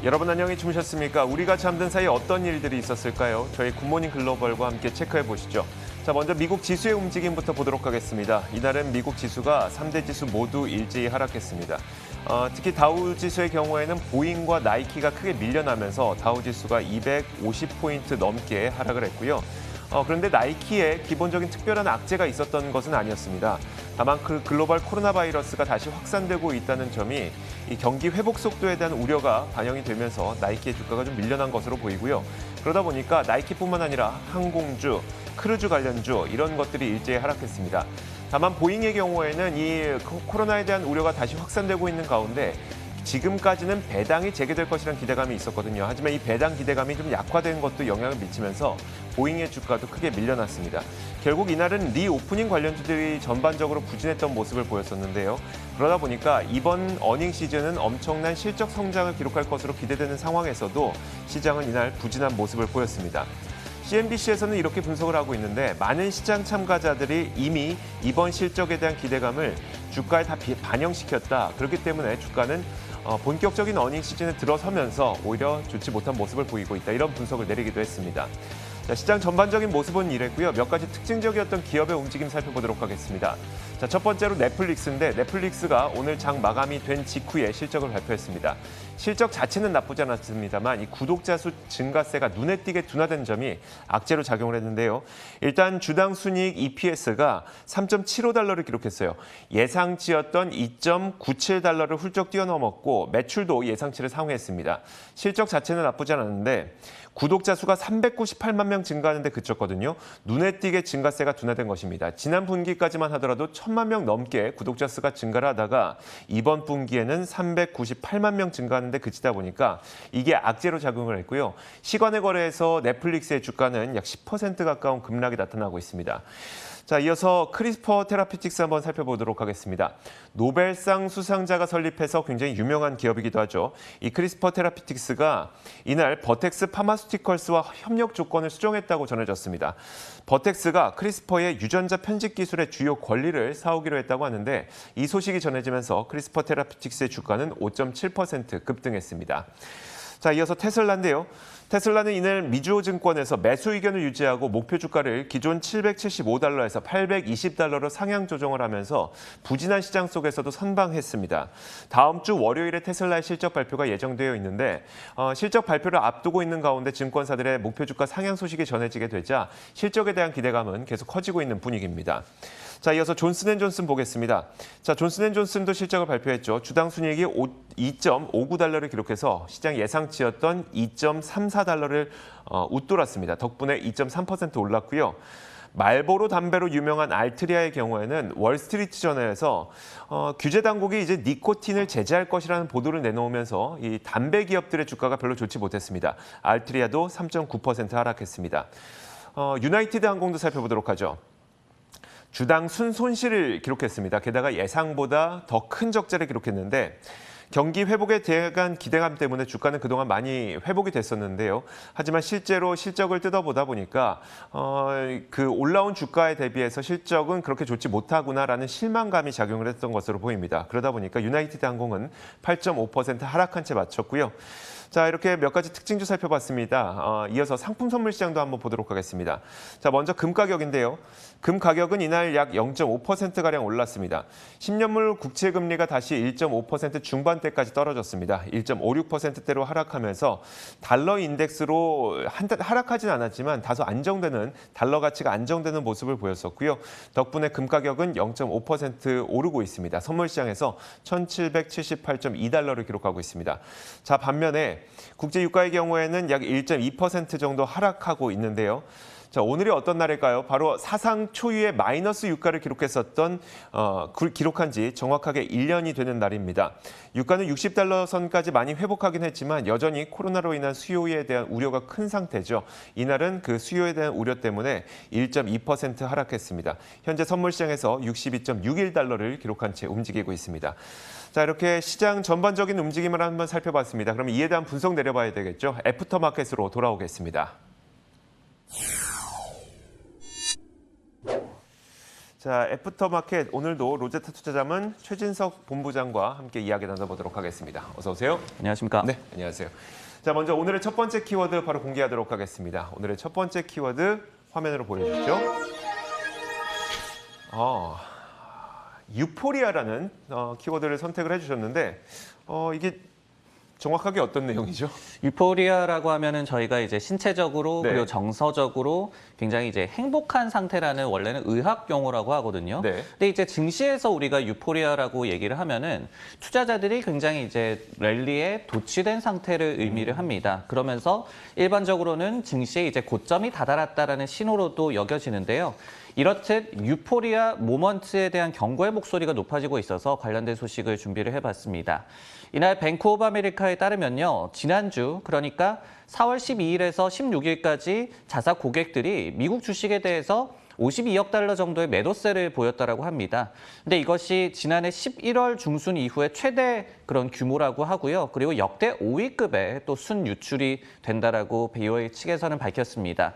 여러분 안녕히 주무셨습니까? 우리가 잠든 사이 어떤 일들이 있었을까요? 저희 굿모닝 글로벌과 함께 체크해 보시죠. 자, 먼저 미국 지수의 움직임부터 보도록 하겠습니다. 이날은 미국 지수가 3대 지수 모두 일제히 하락했습니다. 특히 다우 지수의 경우에는 보잉과 나이키가 크게 밀려나면서 다우 지수가 250포인트 넘게 하락을 했고요. 그런데 나이키에 기본적인 특별한 악재가 있었던 것은 아니었습니다. 다만 그 글로벌 코로나 바이러스가 다시 확산되고 있다는 점이 이 경기 회복 속도에 대한 우려가 반영이 되면서 나이키의 주가가 좀 밀려난 것으로 보이고요. 그러다 보니까 나이키뿐만 아니라 항공주, 크루즈 관련주 이런 것들이 일제히 하락했습니다. 다만 보잉의 경우에는 이 코로나에 대한 우려가 다시 확산되고 있는 가운데 지금까지는 배당이 재개될 것이라는 기대감이 있었거든요. 하지만 이 배당 기대감이 좀 약화된 것도 영향을 미치면서 보잉의 주가도 크게 밀려났습니다. 결국 이날은 리오프닝 관련주들이 전반적으로 부진했던 모습을 보였었는데요. 그러다 보니까 이번 어닝 시즌은 엄청난 실적 성장을 기록할 것으로 기대되는 상황에서도 시장은 이날 부진한 모습을 보였습니다. CNBC에서는 이렇게 분석을 하고 있는데 많은 시장 참가자들이 이미 이번 실적에 대한 기대감을 주가에 다 반영시켰다. 그렇기 때문에 주가는 본격적인 어닝 시즌에 들어서면서 오히려 좋지 못한 모습을 보이고 있다. 이런 분석을 내리기도 했습니다. 자, 시장 전반적인 모습은 이랬고요. 몇 가지 특징적이었던 기업의 움직임 살펴보도록 하겠습니다. 자, 첫 번째로 넷플릭스인데 넷플릭스가 오늘 장 마감이 된 직후에 실적을 발표했습니다. 실적 자체는 나쁘지 않았습니다만 이 구독자 수 증가세가 눈에 띄게 둔화된 점이 악재로 작용을 했는데요. 일단 주당 순이익 EPS가 3.75달러를 기록했어요. 예상치였던 2.97달러를 훌쩍 뛰어넘었고 매출도 예상치를 상회했습니다. 실적 자체는 나쁘지 않았는데 구독자 수가 398만 명 증가하는 데 그쳤거든요. 눈에 띄게 증가세가 둔화된 것입니다. 지난 분기까지만 하더라도 1,000만 명 넘게 구독자 수가 증가를 하다가 이번 분기에는 398만 명 증가하는 데 그치다 보니까 이게 악재로 작용을 했고요. 시간의 거래에서 넷플릭스의 주가는 약 10% 가까운 급락이 나타나고 있습니다. 자, 이어서 크리스퍼 테라피틱스 한번 살펴보도록 하겠습니다. 노벨상 수상자가 설립해서 굉장히 유명한 기업이기도 하죠. 이 크리스퍼 테라피틱스가 이날 버텍스 파마스티컬스와 협력 조건을 수정했다고 전해졌습니다. 버텍스가 크리스퍼의 유전자 편집 기술의 주요 권리를 사오기로 했다고 하는데 이 소식이 전해지면서 크리스퍼 테라피틱스의 주가는 5.7% 급등했습니다. 자, 이어서 테슬라인데요. 테슬라는 이날 미주호 증권에서 매수 의견을 유지하고 목표 주가를 기존 775달러에서 820달러로 상향 조정을 하면서 부진한 시장 속에서도 선방했습니다. 다음 주 월요일에 테슬라의 실적 발표가 예정되어 있는데 실적 발표를 앞두고 있는 가운데 증권사들의 목표 주가 상향 소식이 전해지게 되자 실적에 대한 기대감은 계속 커지고 있는 분위기입니다. 자, 이어서 존슨앤존슨 보겠습니다. 자, 존슨앤존슨도 실적을 발표했죠. 주당 순이익이 2.59달러를 기록해서 시장 예상치였던 2.34달러를 웃돌았습니다. 덕분에 2.3% 올랐고요. 말보로 담배로 유명한 알트리아의 경우에는 월스트리트저널에서 규제 당국이 이제 니코틴을 제재할 것이라는 보도를 내놓으면서 이 담배 기업들의 주가가 별로 좋지 못했습니다. 알트리아도 3.9% 하락했습니다. 유나이티드 항공도 살펴보도록 하죠. 주당 순손실을 기록했습니다. 게다가 예상보다 더 큰 적자를 기록했는데 경기 회복에 대한 기대감 때문에 주가는 그동안 많이 회복이 됐었는데요. 하지만 실제로 실적을 뜯어보다 보니까 그 올라온 주가에 대비해서 실적은 그렇게 좋지 못하구나라는 실망감이 작용을 했던 것으로 보입니다. 그러다 보니까 유나이티드 항공은 8.5% 하락한 채 마쳤고요. 자, 이렇게 몇 가지 특징도 살펴봤습니다. 이어서 상품 선물 시장도 한번 보도록 하겠습니다. 자, 먼저 금 가격인데요. 금 가격은 이날 약 0.5%가량 올랐습니다. 10년물 국채 금리가 다시 1.5% 중반대까지 떨어졌습니다. 1.56%대로 하락하면서 달러 인덱스로 하락하진 않았지만 다소 안정되는 달러 가치가 안정되는 모습을 보였었고요. 덕분에 금 가격은 0.5% 오르고 있습니다. 선물 시장에서 1,778.2달러를 기록하고 있습니다. 자, 반면에 국제 유가의 경우에는 약 1.2% 정도 하락하고 있는데요. 자, 오늘이 어떤 날일까요? 바로 사상 초유의 마이너스 유가를 기록한 지 정확하게 1년이 되는 날입니다. 유가는 60달러 선까지 많이 회복하긴 했지만 여전히 코로나로 인한 수요에 대한 우려가 큰 상태죠. 이날은 그 수요에 대한 우려 때문에 1.2% 하락했습니다. 현재 선물 시장에서 62.61달러를 기록한 채 움직이고 있습니다. 자, 이렇게 시장 전반적인 움직임을 한번 살펴봤습니다. 그럼 이에 대한 분석 내려봐야 되겠죠. 애프터마켓으로 돌아오겠습니다. 자, 애프터마켓 오늘도 로제타 투자자문 최진석 본부장과 함께 이야기 나눠보도록 하겠습니다. 어서 오세요. 안녕하십니까? 네, 안녕하세요. 자, 먼저 오늘의 첫 번째 키워드 바로 공개하도록 하겠습니다. 오늘의 첫 번째 키워드 화면으로 보여주시죠. 유포리아라는 키워드를 선택을 해주셨는데 이게 정확하게 어떤 내용이죠? 유포리아라고 하면은 저희가 이제 신체적으로 네. 그리고 정서적으로 굉장히 이제 행복한 상태라는 원래는 의학 용어라고 하거든요. 네. 근데 이제 증시에서 우리가 유포리아라고 얘기를 하면은 투자자들이 굉장히 이제 랠리에 도취된 상태를 의미를 합니다. 그러면서 일반적으로는 증시에 이제 고점이 다다랐다라는 신호로도 여겨지는데요. 이렇듯 유포리아 모먼트에 대한 경고의 목소리가 높아지고 있어서 관련된 소식을 준비를 해봤습니다. 이날 뱅크 오브 아메리카에 따르면요. 지난주 그러니까 4월 12일에서 16일까지 자사 고객들이 미국 주식에 대해서 52억 달러 정도의 매도세를 보였다라고 합니다. 근데 이것이 지난해 11월 중순 이후에 최대 그런 규모라고 하고요. 그리고 역대 5위급의 또 순유출이 된다라고 BOA 측에서는 밝혔습니다.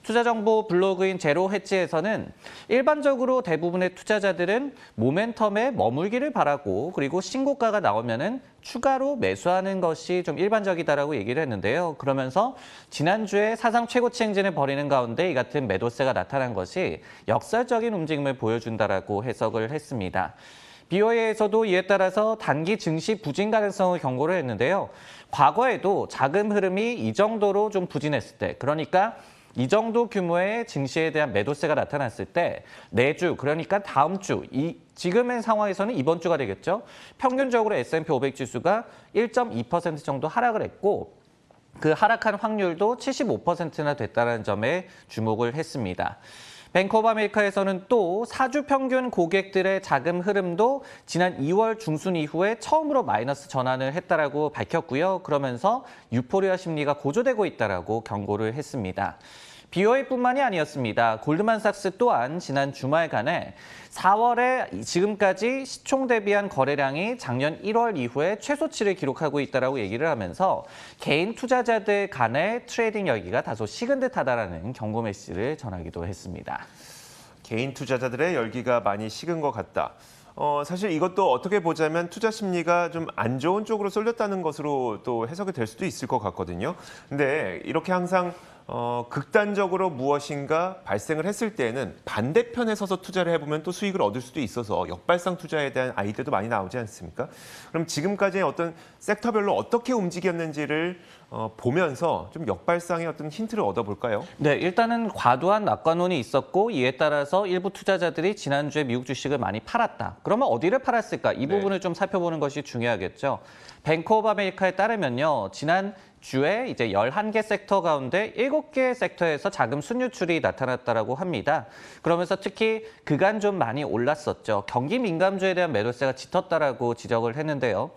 투자정보 블로그인 제로헤지에서는 일반적으로 대부분의 투자자들은 모멘텀에 머물기를 바라고 그리고 신고가가 나오면은 추가로 매수하는 것이 좀 일반적이다라고 얘기를 했는데요. 그러면서 지난주에 사상 최고치 행진을 벌이는 가운데 이 같은 매도세가 나타난 것이 역설적인 움직임을 보여준다라고 해석을 했습니다. BOA에서도 이에 따라서 단기 증시 부진 가능성을 경고를 했는데요. 과거에도 자금 흐름이 이 정도로 좀 부진했을 때, 그러니까 이 정도 규모의 증시에 대한 매도세가 나타났을 때 내주, 그러니까 다음 주, 지금의 상황에서는 이번 주가 되겠죠. 평균적으로 S&P 500 지수가 1.2% 정도 하락을 했고 그 하락한 확률도 75%나 됐다는 점에 주목을 했습니다. 뱅크 오브 아메리카에서는 또 4주 평균 고객들의 자금 흐름도 지난 2월 중순 이후에 처음으로 마이너스 전환을 했다라고 밝혔고요. 그러면서 유포리아 심리가 고조되고 있다라고 경고를 했습니다. BOA뿐만이 아니었습니다. 골드만삭스 또한 지난 주말간에 4월에 지금까지 시총 대비한 거래량이 작년 1월 이후에 최소치를 기록하고 있다라고 얘기를 하면서 개인 투자자들 간의 트레이딩 열기가 다소 식은 듯하다라는 경고 메시지를 전하기도 했습니다. 개인 투자자들의 열기가 많이 식은 것 같다. 사실 이것도 어떻게 보자면 투자 심리가 좀 안 좋은 쪽으로 쏠렸다는 것으로 또 해석이 될 수도 있을 것 같거든요. 근데 이렇게 항상 극단적으로 무엇인가 발생을 했을 때에는 반대편에 서서 투자를 해보면 또 수익을 얻을 수도 있어서 역발상 투자에 대한 아이디어도 많이 나오지 않습니까? 그럼 지금까지의 어떤 섹터별로 어떻게 움직였는지를 보면서 좀 역발상의 어떤 힌트를 얻어볼까요? 네, 일단은 과도한 낙관론이 있었고 이에 따라서 일부 투자자들이 지난주에 미국 주식을 많이 팔았다. 그러면 어디를 팔았을까? 이 부분을 좀 살펴보는 것이 중요하겠죠. 뱅크 오브 아메리카에 따르면요. 지난 주에 이제 11개 섹터 가운데 7개 섹터에서 자금 순유출이 나타났다라고 합니다. 그러면서 특히 그간 좀 많이 올랐었죠. 경기 민감주에 대한 매도세가 짙었다라고 지적을 했는데요.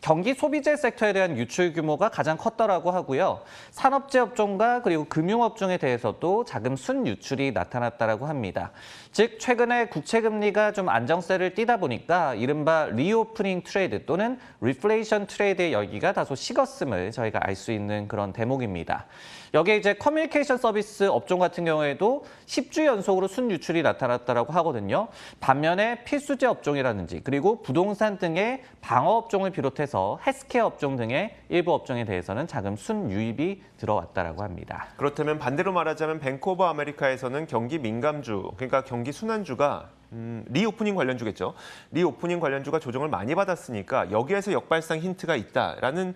경기 소비재 섹터에 대한 유출 규모가 가장 컸다라고 하고요. 산업재 업종과 그리고 금융업종에 대해서도 자금 순유출이 나타났다라고 합니다. 즉 최근에 국채금리가 좀 안정세를 띠다 보니까 이른바 리오프닝 트레이드 또는 리플레이션 트레이드의 열기가 다소 식었음을 저희가 알 수 있는 그런 대목입니다. 여기에 이제 커뮤니케이션 서비스 업종 같은 경우에도 10주 연속으로 순유출이 나타났다라고 하거든요. 반면에 필수재 업종이라든지 그리고 부동산 등의 방어 업종을 비롯해서 헬스케어 업종 등의 일부 업종에 대해서는 자금 순유입이 들어왔다라고 합니다. 그렇다면 반대로 말하자면 뱅크 오브 아메리카에서는 경기 민감주, 그러니까 경기 순환주가 리오프닝 관련주겠죠. 리오프닝 관련주가 조정을 많이 받았으니까 여기에서 역발상 힌트가 있다라는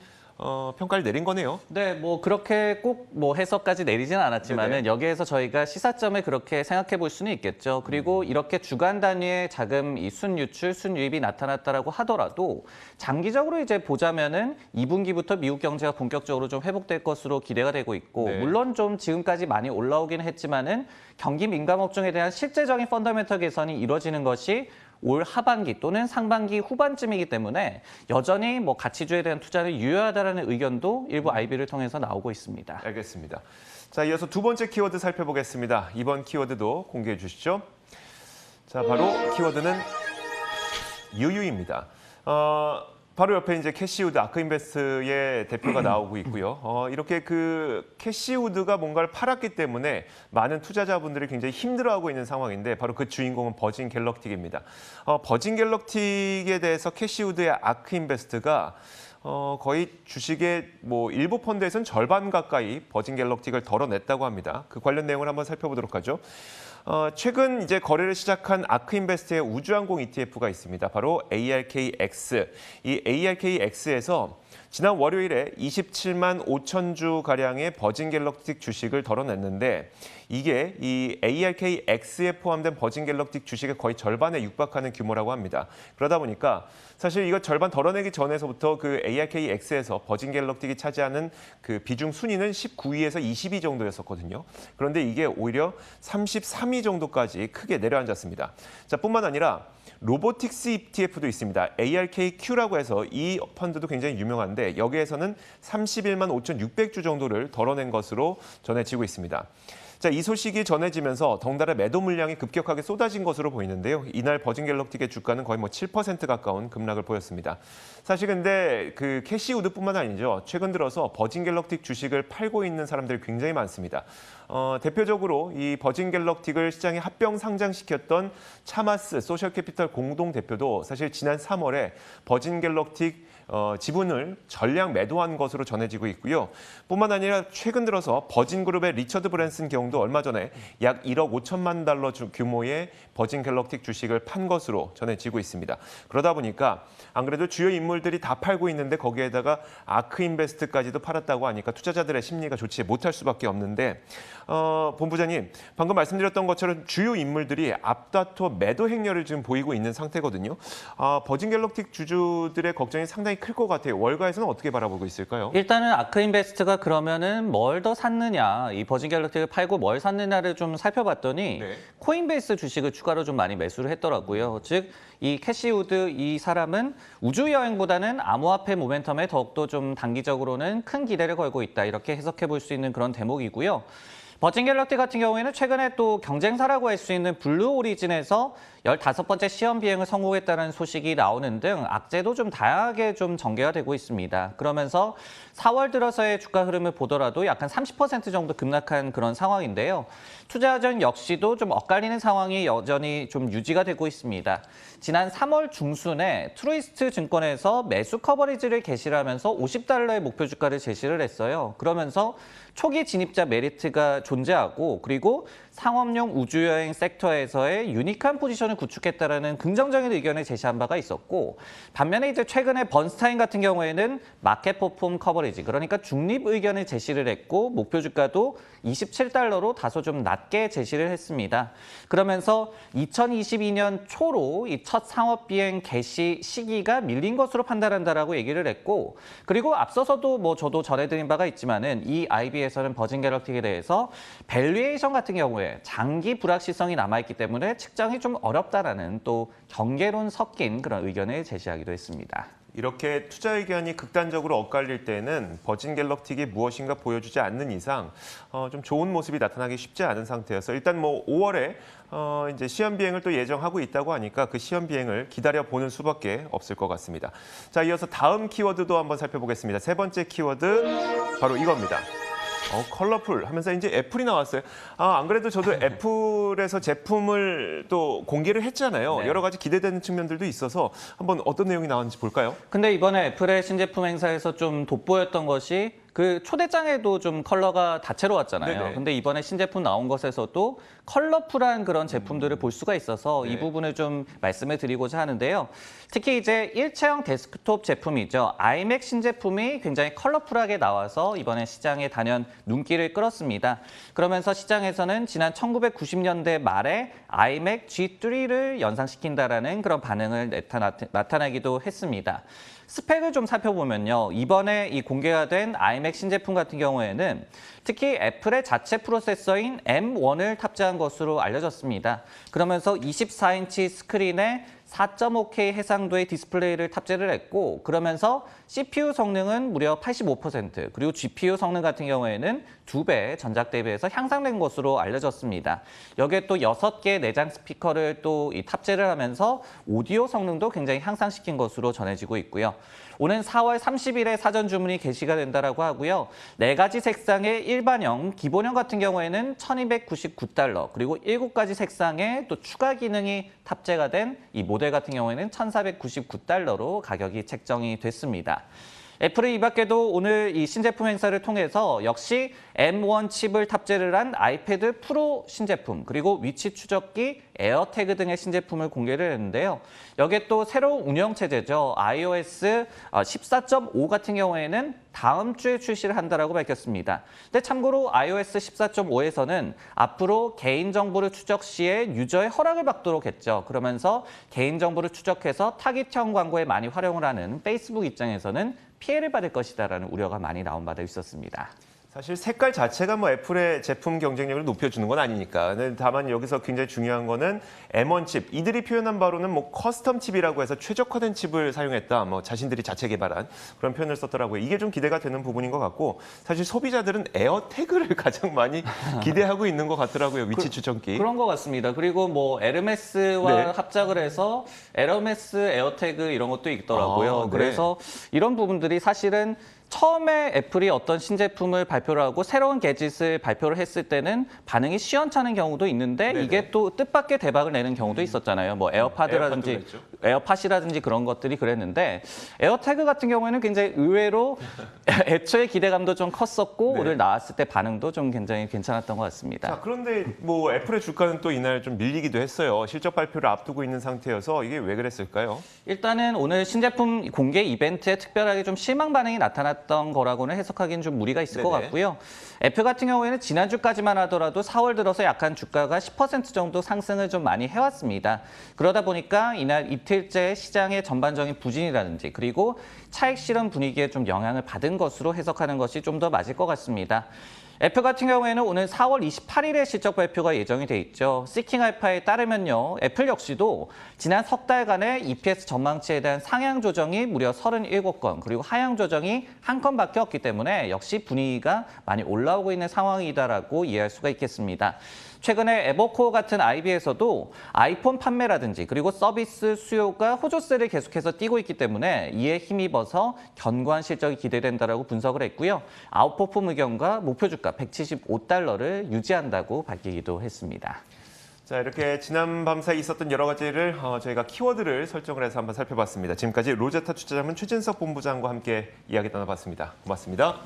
평가를 내린 거네요. 네, 뭐 그렇게 꼭 뭐 해석까지 내리지는 않았지만은 여기에서 저희가 시사점을 그렇게 생각해 볼 수는 있겠죠. 그리고 이렇게 주간 단위의 자금 이 순유출, 순유입이 나타났다라고 하더라도 장기적으로 이제 보자면은 2분기부터 미국 경제가 본격적으로 좀 회복될 것으로 기대가 되고 있고 물론 좀 지금까지 많이 올라오긴 했지만은 경기 민감 업종에 대한 실제적인 펀더멘털 개선이 이루어지는 것이 올 하반기 또는 상반기 후반쯤이기 때문에 여전히 뭐 가치주에 대한 투자를 유효하다는 의견도 일부 IB를 통해서 나오고 있습니다. 알겠습니다. 자, 이어서 두 번째 키워드 살펴보겠습니다. 이번 키워드도 공개해 주시죠. 자, 바로 키워드는 유유입니다. 바로 옆에 이제 캐시우드 아크인베스트의 대표가 나오고 있고요. 이렇게 그 캐시우드가 뭔가를 팔았기 때문에 많은 투자자분들이 굉장히 힘들어하고 있는 상황인데 바로 그 주인공은 버진 갤럭틱입니다. 버진 갤럭틱에 대해서 캐시우드의 아크인베스트가 거의 주식의 뭐 일부 펀드에서는 절반 가까이 버진 갤럭틱을 덜어냈다고 합니다. 그 관련 내용을 한번 살펴보도록 하죠. 최근 이제 거래를 시작한 아크인베스트의 우주항공 ETF가 있습니다. 바로 ARKX. 이 ARKX에서 지난 월요일에 27만 5천 주 가량의 버진 갤럭틱 주식을 덜어냈는데 이게 이 ARKX에 포함된 버진 갤럭틱 주식의 거의 절반에 육박하는 규모라고 합니다. 그러다 보니까 사실 이거 절반 덜어내기 전에서부터 그 ARKX에서 버진 갤럭틱이 차지하는 그 비중 순위는 19위에서 20위 정도였었거든요. 그런데 이게 오히려 33위 정도까지 크게 내려앉았습니다. 자, 뿐만 아니라 로보틱스 ETF도 있습니다. ARKQ라고 해서 이 펀드도 굉장히 유명한데 여기에서는 31만 5,600주 정도를 덜어낸 것으로 전해지고 있습니다. 자, 이 소식이 전해지면서 덩달아 매도 물량이 급격하게 쏟아진 것으로 보이는데요. 이날 버진 갤럭틱의 주가는 거의 7% 가까운 급락을 보였습니다. 사실 근데 그 캐시우드뿐만 아니죠. 최근 들어서 버진 갤럭틱 주식을 팔고 있는 사람들이 굉장히 많습니다. 대표적으로 이 버진 갤럭틱을 시장에 합병 상장시켰던 차마스 소셜캐피털 공동 대표도 사실 지난 3월에 버진 갤럭틱 지분을 전량 매도한 것으로 전해지고 있고요. 뿐만 아니라 최근 들어서 버진그룹의 리처드 브랜슨 경도 얼마 전에 약 1억 5천만 달러 규모의 버진 갤럭틱 주식을 판 것으로 전해지고 있습니다. 그러다 보니까 안 그래도 주요 인물들이 다 팔고 있는데 거기에다가 아크인베스트까지도 팔았다고 하니까 투자자들의 심리가 좋지 못할 수밖에 없는데 본부장님, 방금 말씀드렸던 것처럼 주요 인물들이 앞다퉈 매도 행렬을 지금 보이고 있는 상태거든요. 버진 갤럭틱 주주들의 걱정이 상당히 클 것 같아요. 월가에서는 어떻게 바라보고 있을까요? 일단은 아크인베스트가 그러면은 뭘 더 샀느냐, 이 버진 갤럭틱을 팔고 뭘 샀느냐를 좀 살펴봤더니 네. 코인베이스 주식을 추가로 좀 많이 매수를 했더라고요. 즉, 이 캐시우드 이 사람은 우주 여행보다는 암호화폐 모멘텀에 더욱더 좀 단기적으로는 큰 기대를 걸고 있다. 이렇게 해석해 볼 수 있는 그런 대목이고요. 버진 갤럭틱 같은 경우에는 최근에 또 경쟁사라고 할 수 있는 블루 오리진에서 15번째 시험 비행을 성공했다는 소식이 나오는 등 악재도 좀 다양하게 좀 전개가 되고 있습니다. 그러면서 4월 들어서의 주가 흐름을 보더라도 약간 30% 정도 급락한 그런 상황인데요. 투자전 역시도 좀 엇갈리는 상황이 여전히 좀 유지가 되고 있습니다. 지난 3월 중순에 트루이스트 증권에서 매수 커버리지를 게시를 하면서 50달러의 목표 주가를 제시를 했어요. 그러면서 초기 진입자 메리트가 존재하고 그리고 상업용 우주여행 섹터에서의 유니크한 포지션을 구축했다라는 긍정적인 의견을 제시한 바가 있었고 반면에 이제 최근에 번스타인 같은 경우에는 마켓 퍼폼 커버리지 그러니까 중립 의견을 제시를 했고 목표 주가도 27달러로 다소 좀 낮게 제시를 했습니다. 그러면서 2022년 초로 이 첫 상업 비행 개시 시기가 밀린 것으로 판단한다라고 얘기를 했고 그리고 앞서서도 뭐 저도 전해드린 바가 있지만은 이 IB에서는 버진 갤럭틱에 대해서 밸류에이션 같은 경우에 장기 불확실성이 남아있기 때문에 측정이 좀 어렵다라는 또 경계론 섞인 그런 의견을 제시하기도 했습니다. 이렇게 투자 의견이 극단적으로 엇갈릴 때는 버진 갤럭틱이 무엇인가 보여주지 않는 이상 좀 좋은 모습이 나타나기 쉽지 않은 상태여서 일단 뭐 5월에 이제 시험 비행을 또 예정하고 있다고 하니까 그 시험 비행을 기다려 보는 수밖에 없을 것 같습니다. 자, 이어서 다음 키워드도 한번 살펴보겠습니다. 세 번째 키워드 바로 이겁니다. 컬러풀 하면서 이제 애플이 나왔어요. 안 그래도 저도 애플에서 제품을 또 공개를 했잖아요. 네. 여러 가지 기대되는 측면들도 있어서 한번 어떤 내용이 나왔는지 볼까요? 근데 이번에 애플의 신제품 행사에서 좀 돋보였던 것이 그 초대장에도 좀 컬러가 다채로웠잖아요. 네네. 근데 이번에 신제품 나온 것에서도 컬러풀한 그런 제품들을 볼 수가 있어서 네. 이 부분을 좀 말씀을 드리고자 하는데요. 특히 이제 일체형 데스크톱 제품이죠. 아이맥 신제품이 굉장히 컬러풀하게 나와서 이번에 시장에 단연 눈길을 끌었습니다. 그러면서 시장에서는 지난 1990년대 말에 아이맥 G3를 연상시킨다라는 그런 반응을 나타나기도 했습니다. 스펙을 좀 살펴보면요. 이번에 이 공개가 된 아이맥 신제품 같은 경우에는 특히 애플의 자체 프로세서인 M1을 탑재한 것으로 알려졌습니다. 그러면서 24인치 스크린에 4.5K 해상도의 디스플레이를 탑재를 했고 그러면서 CPU 성능은 무려 85%, 그리고 GPU 성능 같은 경우에는 2배 전작 대비해서 향상된 것으로 알려졌습니다. 여기에 또 6개 내장 스피커를 또 탑재를 하면서 오디오 성능도 굉장히 향상시킨 것으로 전해지고 있고요. 오는 4월 30일에 사전 주문이 개시가 된다라고 하고요. 4가지 색상의 일반형, 기본형 같은 경우에는 $1,299, 그리고 7가지 색상의 또 추가 기능이 탑재가 된 이 모델 같은 경우에는 $1,499로 가격이 책정이 됐습니다. 애플은 이 밖에도 오늘 이 신제품 행사를 통해서 역시 M1 칩을 탑재를 한 아이패드 프로 신제품, 그리고 위치 추적기, 에어태그 등의 신제품을 공개를 했는데요. 여기에 또 새로운 운영체제죠. iOS 14.5 같은 경우에는 다음 주에 출시를 한다라고 밝혔습니다. 근데 참고로 iOS 14.5에서는 앞으로 개인정보를 추적 시에 유저의 허락을 받도록 했죠. 그러면서 개인정보를 추적해서 타깃형 광고에 많이 활용을 하는 페이스북 입장에서는 피해를 받을 것이다라는 우려가 많이 나온 바도 있었습니다. 사실 색깔 자체가 뭐 애플의 제품 경쟁력을 높여주는 건 아니니까. 다만 여기서 굉장히 중요한 거는 M1 칩. 이들이 표현한 바로는 뭐 커스텀 칩이라고 해서 최적화된 칩을 사용했다. 뭐 자신들이 자체 개발한 그런 표현을 썼더라고요. 이게 좀 기대가 되는 부분인 것 같고, 사실 소비자들은 에어태그를 가장 많이 기대하고 있는 것 같더라고요. 위치 추적기. 그런 것 같습니다. 그리고 뭐 에르메스와 네. 합작을 해서 에르메스 에어태그 이런 것도 있더라고요. 네. 그래서 이런 부분들이 사실은 처음에 애플이 어떤 신제품을 발표를 하고 새로운 개짓을 발표를 했을 때는 반응이 시원찮은 경우도 있는데 네네. 이게 또 뜻밖의 대박을 내는 경우도 있었잖아요. 뭐 에어팟이라든지 에어팟도 에어팟이라든지 그런 것들이 그랬는데 에어태그 같은 경우에는 굉장히 의외로 애초에 기대감도 좀 컸었고 네. 오늘 나왔을 때 반응도 좀 굉장히 괜찮았던 것 같습니다. 자, 그런데 뭐 애플의 주가는 또 이날 좀 밀리기도 했어요. 실적 발표를 앞두고 있는 상태여서 이게 왜 그랬을까요? 일단은 오늘 신제품 공개 이벤트에 특별하게 좀 실망 반응이 나타났던 거라고는 해석하기는 좀 무리가 있을 것 네네. 같고요. 애플 같은 경우에는 지난주까지만 하더라도 4월 들어서 약간 주가가 10% 정도 상승을 좀 많이 해왔습니다. 그러다 보니까 이날 이틀째 시장의 전반적인 부진이라든지 그리고 차익 실현 분위기에 좀 영향을 받은 것으로 해석하는 것이 좀 더 맞을 것 같습니다. 애플 같은 경우에는 오늘 4월 28일에 실적 발표가 예정이 돼 있죠. 시킹 알파에 따르면요. 애플 역시도 지난 석 달간의 EPS 전망치에 대한 상향 조정이 무려 37건, 그리고 하향 조정이 1건밖에 없기 때문에 역시 분위기가 많이 올라오고 있는 상황이다라고 이해할 수가 있겠습니다. 최근에 에버코어 같은 IB에서도 아이폰 판매라든지 그리고 서비스 수요가 호조세를 계속해서 띄고 있기 때문에 이에 힘입어서 견고한 실적이 기대된다라고 분석을 했고요. 아웃퍼폼 의견과 목표 주가 $175를 유지한다고 밝히기도 했습니다. 자, 이렇게 지난 밤 사이 있었던 여러 가지를 저희가 키워드를 설정을 해서 한번 살펴봤습니다. 지금까지 로제타 투자자문 최진석 본부장과 함께 이야기 나눠봤습니다. 고맙습니다.